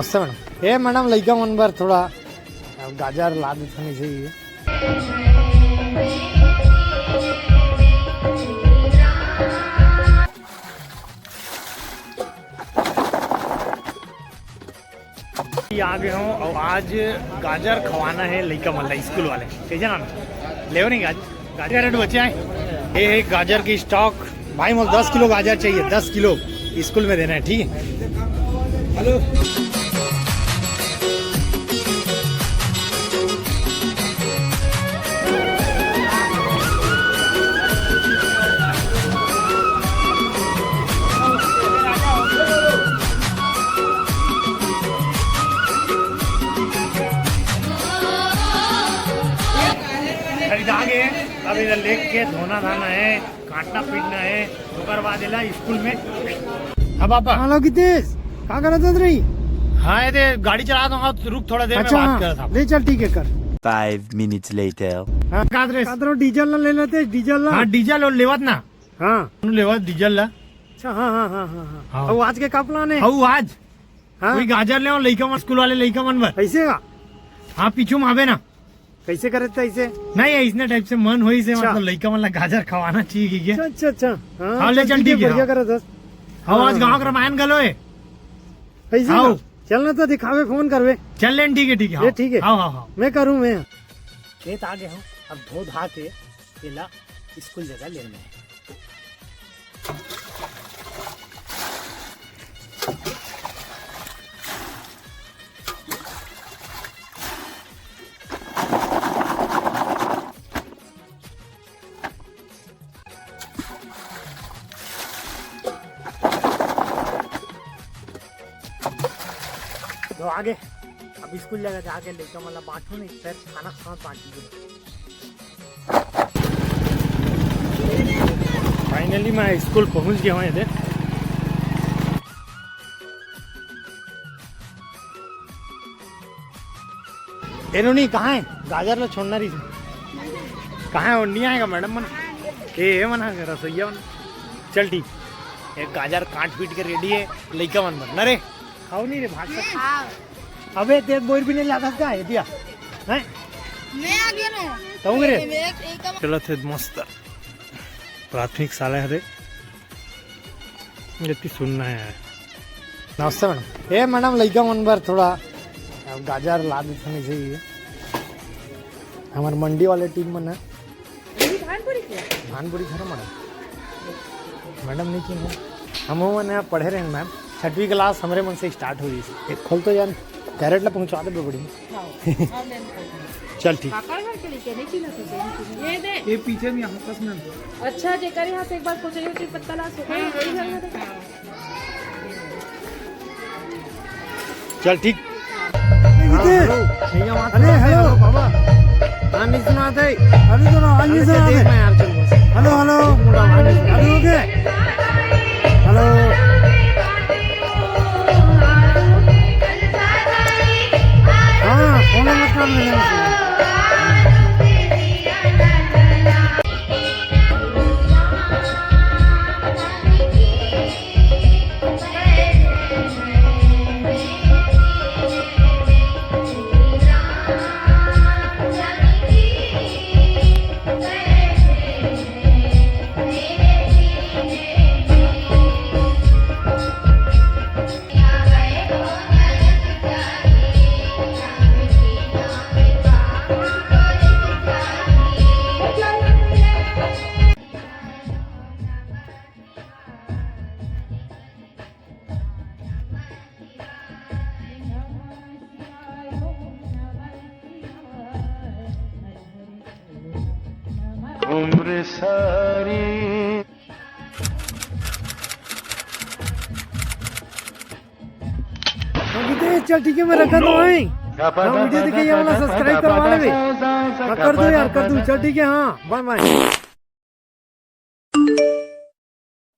मस्त मैडम हे मैडम लइका मन बर थोड़ा गाजर ला देते नहीं चाहिए। आ गए हूँ और आज गाजर खवाना है लइका मन स्कूल वाले कैसे ना ले नहीं गाजर गाजर रेट बचे हैं। ये है गाजर की स्टॉक भाई मुझे 10 किलो गाजर चाहिए 10 किलो स्कूल में देना है ठीक है। हेलो खरीदागे अब इधर लेक के धोना धाना है काटना पीटना है तो बाद स्कूल में। अब पापा हेलो कितेश क्या कर रहा रही। हाँ ये गाड़ी चला दूंगा तो रुक थोड़ा देर में बात कर रहा था। ले चल ठीक है कर 5 minutes later हाँ कादरो डीजल ना ले लेते डीजल ना। हाँ डीजल और लेवत ना। हाँ लेवत डीजल ला। अच्छा हाँ हाँ हाँ हाँ हाँ और आज के का प्लान है। आज हाँ गाजर ले लइका मन स्कूल वाले लइका मन बर ऐसे का। हाँ पीछू मावे ना कैसे करे थे ऐसे नहीं है इसने टाइप से मन हो से मतलब लइका मन गाजर खवाना चाहिए क्या। अच्छा अच्छा हाँ ले चल ठीक है बढ़िया करे दस। हाँ आज गाँव रामायण गलो है ऐसे चलना तो दिखावे फोन करवे चल लें ठीक है ठीक है। हाँ हाँ हाँ मैं करूँ मैं खेत आ गया हूँ अब धो धा के केला स्कूल जगह लेना है। तो आगे अब स्कूल जगह जाके लेकर मतलब बांटू नहीं फिर खाना साथ बांटी। फाइनली मैं स्कूल पहुंच गया हूँ इधर। एरोनी कहाँ है गाजर लो छोड़ना रही कहाँ है नहीं आएगा मैडम मन ये मना रसोईया मन चल ठीक एक गाजर काट पीट के रेडी है लइका मन बन रे खाओ नहीं रे भाग सकते। अबे तेज बोर भी नहीं लाता क्या है दिया हैं मैं आ गया ना तो रे चलो थे मस्त प्राथमिक शाला है जति सुनना है। नमस्ते मैडम ए मैडम लइका मन बर थोड़ा गाजर ला देते नहीं चाहिए। हमारे मंडी वाले टीम मन है धानपुरी खा मैडम नहीं की हम मैंने पढ़े रहे मैम 6वीं क्लास हमारे मन से स्टार्ट हुई एक खोल तो यार कैरेट ला पहुंचा दे बड़ी चल ठीक ये पीछे में यहाँ पास में अच्छा जेकर यहाँ से एक बार कोचरी पत्ता ला चल ठीक। अरे हेलो बाबा नहीं सुनाते अरे तो नहीं सुनाते यार चल बस hello hello hello okay hello हाँ फोन मत कर लेना। उम्र सारी चल ठीक है मैं रखा तो वहीं वीडियो देखे ये वाला सब्सक्राइब करवा ले कर दो यार कर दो चल ठीक है हाँ बाय बाय।